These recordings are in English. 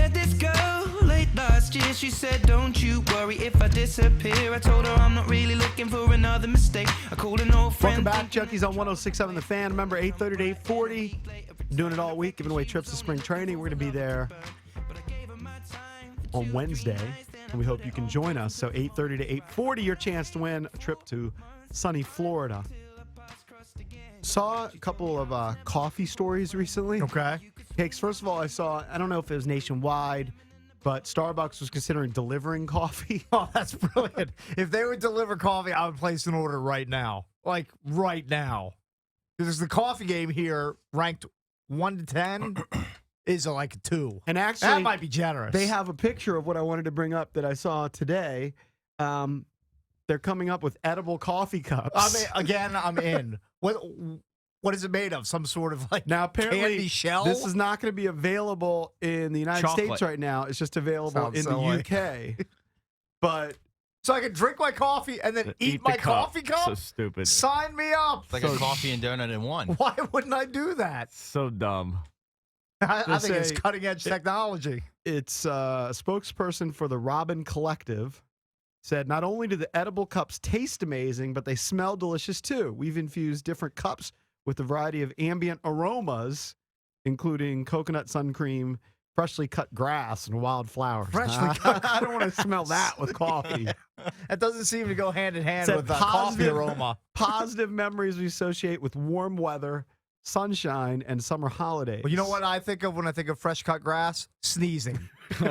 met this girl late last year. She said, don't you worry if I disappear. I told her I'm not really looking for another mistake. I called an old friend. Welcome back, Junkies on 106.7 The Fan. Remember, 8:30 to 8:40. Doing it all week, giving away trips to spring training. We're going to be there on Wednesday, and we hope you can join us. So 8:30 to 8:40, your chance to win a trip to sunny Florida. Saw a couple of coffee stories recently. Okay. Cakes. First of all, I don't know if it was nationwide, but Starbucks was considering delivering coffee. Oh, that's brilliant. If they would deliver coffee, I would place an order right now. Like, right now. Because the coffee game here, ranked 1 to 10, is like a 2. And actually, that might be generous. They have a picture of what I wanted to bring up that I saw today. They're coming up with edible coffee cups. I'm in. What is it made of? Some sort of like now apparently candy shell? This is not going to be available in the United States right now. It's just available in the UK. But so I can drink my coffee and then eat my coffee cup? So stupid. Sign me up. It's like a coffee and donut in one. Why wouldn't I do that? So dumb. I think it's cutting edge technology. It's a spokesperson for the Robin Collective said, not only do the edible cups taste amazing, but they smell delicious too. We've infused different cups with a variety of ambient aromas, including coconut sun cream, freshly cut grass, and wildflowers. Freshly cut I don't want to smell that with coffee. That doesn't seem to go hand in hand Said with coffee aroma. Positive memories we associate with warm weather, sunshine, and summer holidays. Well, you know what I think of when I think of fresh cut grass? Sneezing,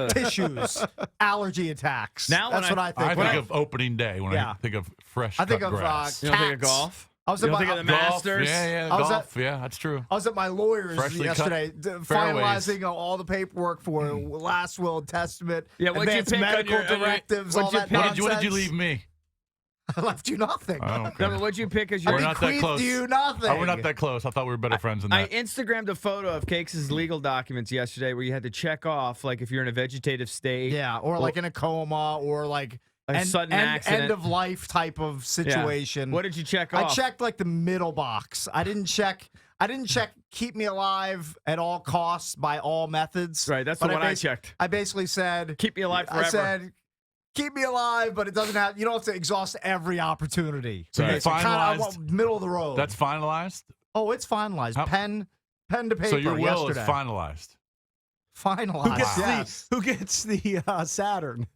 tissues, allergy attacks. Now that's what I think. I think of opening day when I think of fresh cut grass. You don't think of golf? I was you at don't my think of the golf, Masters? Yeah, golf. Yeah, that's true. I was at my lawyer's Freshly yesterday cut finalizing all the paperwork for last will and testament, Yeah, what'd you advanced pick on medical your- directives, what'd all you that pick? nonsense. What did you leave me? I left you nothing. I don't care. No, but what'd you pick as your... We're not that bequeathed close. you nothing. Oh, we're not that close. I thought we were better friends than I that. Instagrammed a photo of Cakes' legal documents yesterday where you had to check off, like, if you're in a vegetative state. Yeah, or like in a coma, or like A sudden accident. end of life type of situation. What did you check I off? checked like the middle box. I didn't check keep me alive at all costs by all methods. Right, that's the one I checked. I basically said Keep me alive forever. I said keep me alive, but it doesn't have. You don't have to exhaust every opportunity. So Okay, it's kinda, I finalized? want middle of the road. That's finalized? Oh, it's finalized. How- Pen to paper. So your will yesterday. is finalized. Finalized. Yes. Who gets the Saturn?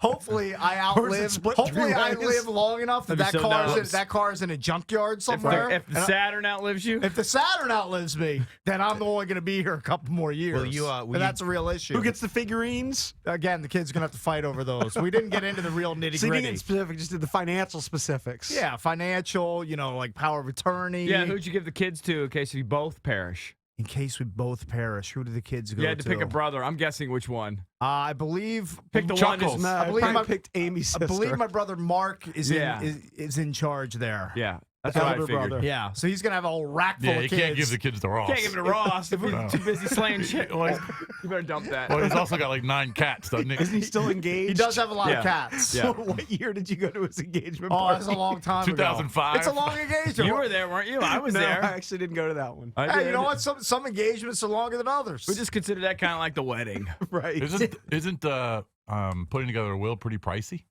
Hopefully I Or is it outlive. split Hopefully three I ways? live long enough that That'd be so dumb. that car is in a junkyard somewhere. If the Saturn outlives you? If the Saturn outlives me, then I'm only going to be here a couple more years. And that's a real issue. Who gets the figurines? Again, the kid's going to have to fight over those. We didn't get into the real nitty So you didn't gritty. get specific, just did the financial specifics. Yeah, financial, like power of attorney. Yeah, who'd you give the kids to in case you both perish? In case we both perish, who do the kids go You had to pick a brother. I'm guessing which one. I believe. Pick the one that's... No, I believe I my- picked Amy's sister. I believe my brother Mark is Yeah. is in charge there. Yeah, that's The what I elder figured. brother. Yeah, so he's gonna have a whole rack full Yeah, of you kids. can't give the kids to Ross. Can't give it to Ross if he's No. too busy slaying shit. Well, You better dump that. Well, he's also got like 9 cats, doesn't he? Isn't he still engaged? He does have a lot Yeah. of cats. Yeah. What year did you go to his engagement Oh, party? that's a long time ago. 2005. It's a long engagement. You were there, weren't you? I was No, there. I actually didn't go to that one. I Hey, did. you know what? Some engagements are longer than others. We just consider that kind of like the wedding. Right. Isn't putting together a will pretty pricey?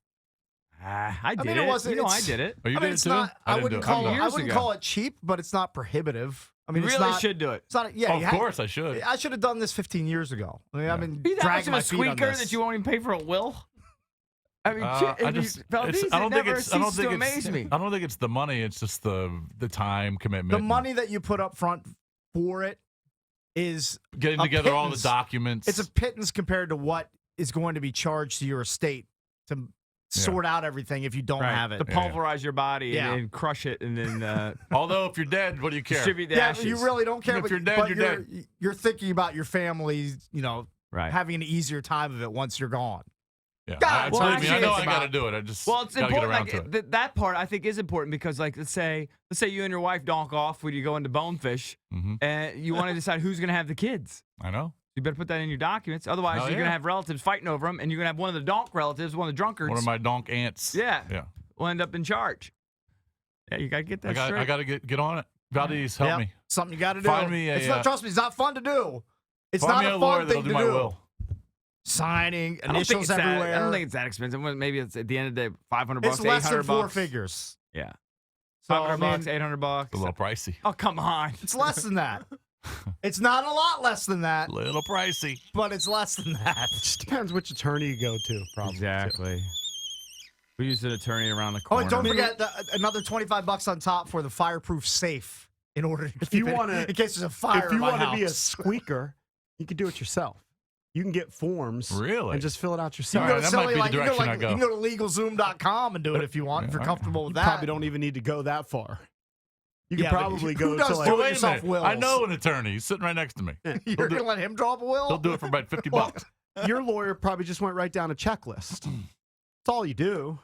I did mean, it. it wasn't- You know, I it's- did it. Oh, you I mean, did it's it too? not. I didn't wouldn't do it. call it. Years I wouldn't ago. call it cheap, but it's not prohibitive. I mean, You it's really not. should do it. It's not. Yeah, Of course I should. I should have done this 15 years ago. I mean, I've been Be that much dragging of my a feet on squeaker this. that you won't even pay for a will? I mean, I shit, just, Valdez, I don't it think never it's. I don't ceases to think it's. amaze me. I don't think it's the money. It's just the time commitment. the money that you put up front for it is getting a together all the pittance. documents. It's a pittance compared to what is going to be charged to your estate to sort out everything if you don't Right. have it. To pulverize your body Yeah. and crush it and then Although if you're dead, what do you care? distribute the Yeah, ashes. you really don't care. If but you're dead, but you're dead. You're thinking about your family, Right. having an easier time of it once you're gone. Yeah. God, well, Believe me, I actually, know it's I got to about- do it. I just Well, it's gotta get important. around to it. That part I think is important because, like, let's say you and your wife donk off when you go into Bonefish, Mhm. and you want to decide who's going to have the kids. I know. You better put that in your documents. Otherwise, Hell you're going to yeah. have relatives fighting over them, and you're going to have one of the donk relatives, one of the drunkards, One of my donk aunts. yeah, Yeah. will end up in charge. Yeah, you got to get that straight. I got to get on it. Valdez, help Yep. me. Something you got to do. Find me a, It's not, trust me, it's not fun to do. It's Find not me a a lawyer fun that'll thing do to my do. will. Signing, I don't think initials it's everywhere. I don't think it's that expensive. Maybe it's at the end of the day, $500, it's less than $800. four figures. Yeah, So, $500, I mean, $800. A little pricey. Oh, come on. it's less than that. It's not a lot less than that, A little pricey. but it's less than that. Just depends which attorney you go to, probably. too. Exactly. We used an attorney around the Oh, corner. and don't forget another $25 on top for the fireproof safe in order to If keep you it wanna- in case there's a fire If you want to be a squeaker, you can do it yourself. You can get forms Really? and just fill it out You yourself. can All go right, to that might silly, be the like, you can direction go, I like, go. you can go to LegalZoom.com and do it if you want, if you're all right. comfortable with You that. probably don't even need to go that far. You could Yeah, but probably who go does to do like it Wait a yourself minute. I wills. know an attorney. He's sitting right next to me. You're going to let him draw up a will? He'll do it for about $50. your lawyer probably just went right down a checklist. That's all you do.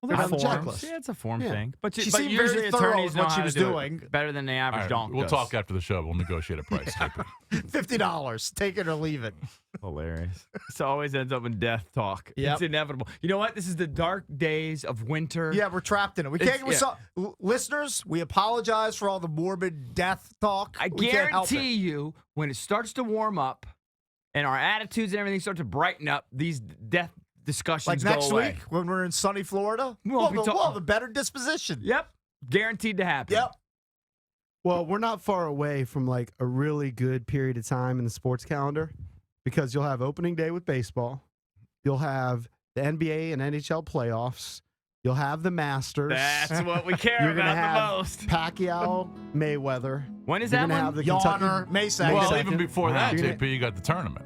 Well, They're there's on the forms. checklist. Yeah, it's a form Yeah. thing. But, She but seemed usually very thorough attorneys with know what she how was to do doing. it better than the All average right, donk we'll does. talk after the show. We'll negotiate a price. JP. $50. Take it or leave it. Hilarious. This always ends up in death talk. Yep. It's inevitable. You know what? This is the dark days of winter. Yeah, we're trapped in it. We It's- can't. Listeners, we apologize for all the morbid death talk. I We can't help guarantee it. you, when it starts to warm up and our attitudes and everything start to brighten up, these death discussions Like go next away. week when we're in sunny Florida, won't be we'll have a better disposition. Yep. Guaranteed to happen. Yep. Well, we're not far away from like a really good period of time in the sports calendar because you'll have opening day with baseball. You'll have the NBA and NHL playoffs. You'll have the Masters. That's what we care You're gonna about have the most. Pacquiao, Mayweather. When is You're that gonna one? have the Yawner, Kentucky. May 2nd. Well, second. even before that, You're JP, you got the tournament.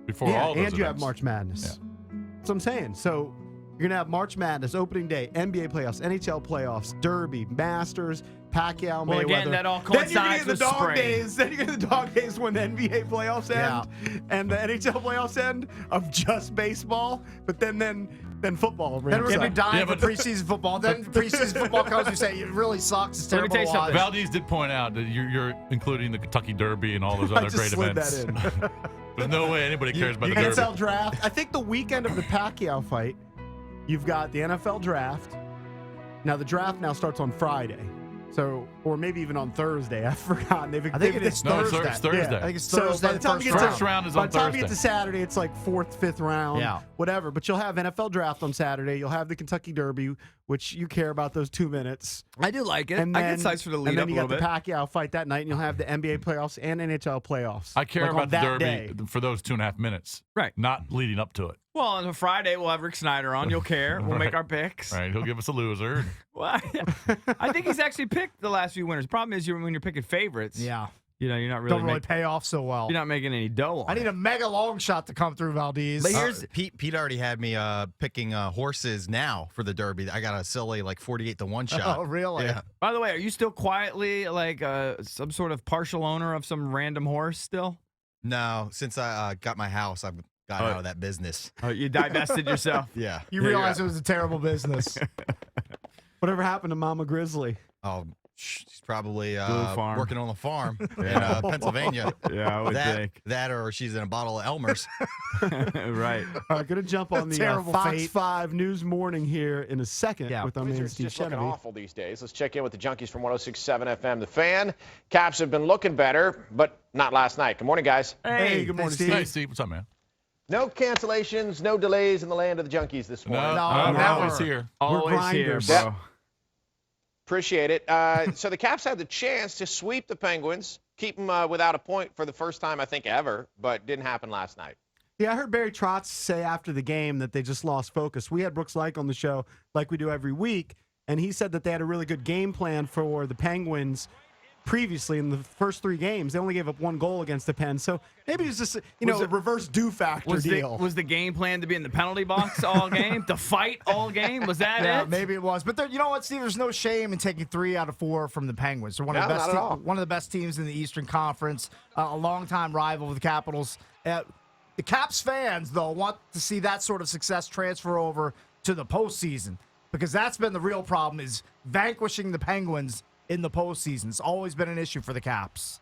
Before Yeah, all those and you have events. March Madness. That's what I'm saying. So you're gonna have March Madness, opening day, NBA playoffs, NHL playoffs, Derby, Masters, Pacquiao, Well, Mayweather. again, that all Then you're gonna coincides get the with dog spring. days. Then you're gonna get the dog days when the NBA playoffs end and the NHL playoffs end of just baseball. But then football. Then we're ramps going to be up. dying Yeah, for but- preseason football. Then preseason football comes, we say it really sucks. It's Let me terrible tell you to something. watch. Valdez did point out that you're including the Kentucky Derby and all those I other just great slid events. that in. There's no way anybody cares about the Derby. NFL draft. I think the weekend of the Pacquiao fight, you've got the NFL draft. Now the draft now starts on Friday, so or maybe even on Thursday. I've forgotten. I think it is No, Thursday. it's Thursday. I think it's So Thursday. by the time you get First to round is by on the time you get Thursday. to Saturday, it's like fourth, fifth round, Yeah. whatever. But you'll have NFL draft on Saturday. You'll have the Kentucky Derby, which you care about those 2 minutes. I do like it. And I then, get size for the and lead then up a you little got bit. the Pacquiao fight that night, and you'll have the NBA playoffs and NHL playoffs. I care like on about the that Derby day. for those 2.5 minutes. Right. Not leading up to it. Well, on a Friday, we'll have Rick Snyder on. You'll care. We'll make Right. our picks. Right. He'll give us a loser. Well, I think he's actually picked the last few winners. Problem is, when you're picking favorites, Yeah. you know, you're not really, Don't really pay off so well. you're not making any dough on I need it. a mega long shot to come through, Valdez. But here's Pete already had me picking horses now for the Derby. I got a silly like 48-1 shot. Oh, really? Yeah. By the way, are you still quietly like some sort of partial owner of some random horse still? No, since I got my house, I've got out of that business. Oh, you divested yourself. Yeah. You Yeah, realize it was a terrible business. Whatever happened to Mama Grizzly? Oh, she's probably farm. working on the farm in Pennsylvania. Yeah, I would think. That or she's in a bottle of Elmer's. Right. All right, going to jump on the Terrible Fox fate. 5 News Morning here in a second Yeah. with our man Wizards Steve just looking Sheneby. awful these days. Let's check in with the Junkies from 106.7 FM. The Fan. Caps have been looking better, but not last night. Good morning, guys. Hey, good morning, Steve. Hey, Steve. What's up, man? No cancellations, no delays in the land of the Junkies this morning. No, I'm never. always here. Always here, grinders. bro. Appreciate it. So the Caps had the chance to sweep the Penguins, keep them without a point for the first time, I think, ever, but didn't happen last night. Yeah, I heard Barry Trotz say after the game that they just lost focus. We had Brooks Lake on the show like we do every week, and he said that they had a really good game plan for the Penguins previously in the first 3 games. They only gave up 1 goal against the Pens. So maybe it was just, Was a it- reverse do factor deal. Was the game plan to be in the penalty box all game? To fight all game? Was that Yeah, it? maybe it was. But you know what, Steve? There's no shame in taking 3 out of 4 from the Penguins. They're one of No, the best. not at all. One of the best teams in the Eastern Conference. A longtime rival of the Capitals. The Caps fans, though, want to see that sort of success transfer over to the postseason because that's been the real problem: is vanquishing the Penguins in the postseason. It's always been an issue for the Caps.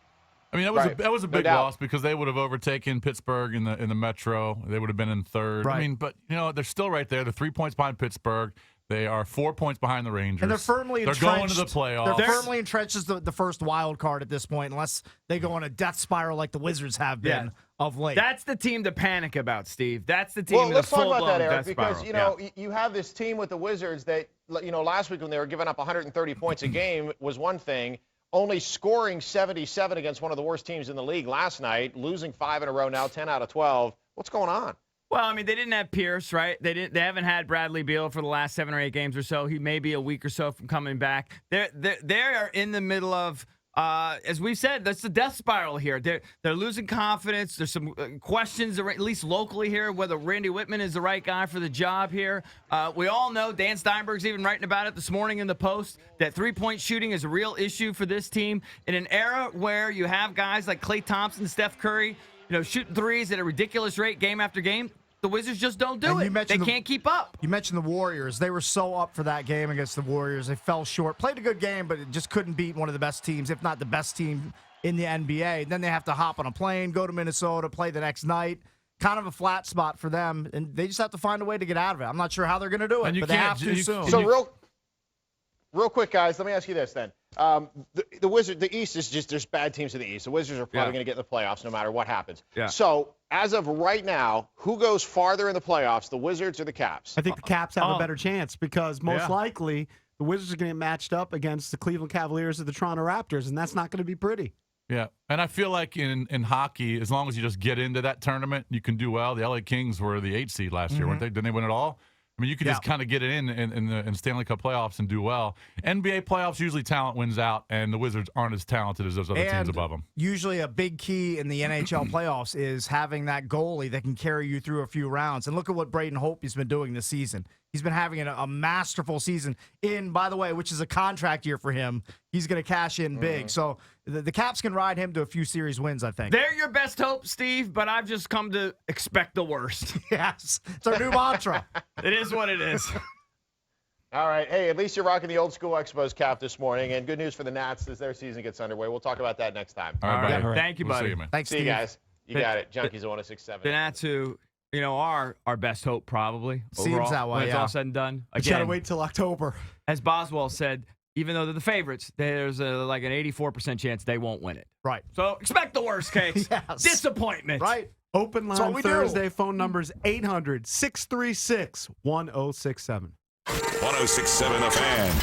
I mean, Right. that was a No big doubt. loss because they would have overtaken Pittsburgh in the Metro. They would have been in third. Right. I mean, but they're still right there. They're 3 points behind Pittsburgh. They are 4 points behind the Rangers. And they're firmly They're entrenched. going to the playoffs. They're firmly entrenched as the first wild card at this point, unless they go on a death spiral like the Wizards have been of late. That's the team to panic about, Steve. That's the team. Well, with let's a talk about full-blown that, Eric, death because spiral. you know you have this team with the Wizards that last week when they were giving up 130 points a game was one thing. Only scoring 77 against one of the worst teams in the league last night, losing 5 in a row now, 10 out of 12. What's going on? Well, I mean, they didn't have Pierce, right? They haven't had Bradley Beal for the last 7 or 8 games or so. He may be a week or so from coming back. They are in the middle of, as we've said, that's the death spiral here. They're losing confidence. There's some questions, at least locally here, whether Randy Whitman is the right guy for the job here. We all know Dan Steinberg's even writing about it this morning in the Post that 3-point shooting is a real issue for this team in an era where you have guys like Klay Thompson, Steph Curry, shooting threes at a ridiculous rate game after game. The Wizards just don't do it. They can't keep up. You mentioned the Warriors. They were so up for that game against the Warriors. They fell short. Played a good game, but it just couldn't beat one of the best teams, if not the best team in the NBA. Then they have to hop on a plane, go to Minnesota, play the next night. Kind of a flat spot for them, and they just have to find a way to get out of it. I'm not sure how they're going to do it, but they have to soon. So real quick, guys, let me ask you this then. The Wizards, the East is just, there's bad teams in the East. The Wizards are probably going to get in the playoffs no matter what happens. Yeah. So as of right now, who goes farther in the playoffs, the Wizards or the Caps? I think the Caps have a better chance because most Yeah. likely the Wizards are going to get matched up against the Cleveland Cavaliers or the Toronto Raptors, and that's not going to be pretty. Yeah, and I feel like in hockey, as long as you just get into that tournament, you can do well. The LA Kings were the 8th seed last year, weren't they? Didn't they win it all? I mean, you can just kind of get it in the Stanley Cup playoffs and do well. NBA playoffs, usually talent wins out, and the Wizards aren't as talented as those other teams above them. Usually a big key in the NHL playoffs is having that goalie that can carry you through a few rounds. And look at what Braden Holtby's been doing this season. He's been having a masterful season by the way, which is a contract year for him. He's going to cash in big. So the Caps can ride him to a few series wins, I think. They're your best hope, Steve, but I've just come to expect the worst. Yes. It's our new mantra. It is what it is. All right. Hey, at least you're rocking the Old School Expos cap this morning, and good news for the Nats as their season gets underway. We'll talk about that next time. All right, buddy. Thank you, We'll buddy. see you, man. Thanks, See you Steve. guys. You got it. Junkies at 106.7. The Nats who, are our best hope probably. Seems overall, that way, when it's yeah. all said and done. But you got to Again, wait till October. as Boswell said, even though they're the favorites, there's like an 84% chance they won't win it. Right. So expect the worst case. Yes. Disappointment. Right. Open That's what line we do. Thursday. Phone numbers 800-636-1067. 1067 The Fan.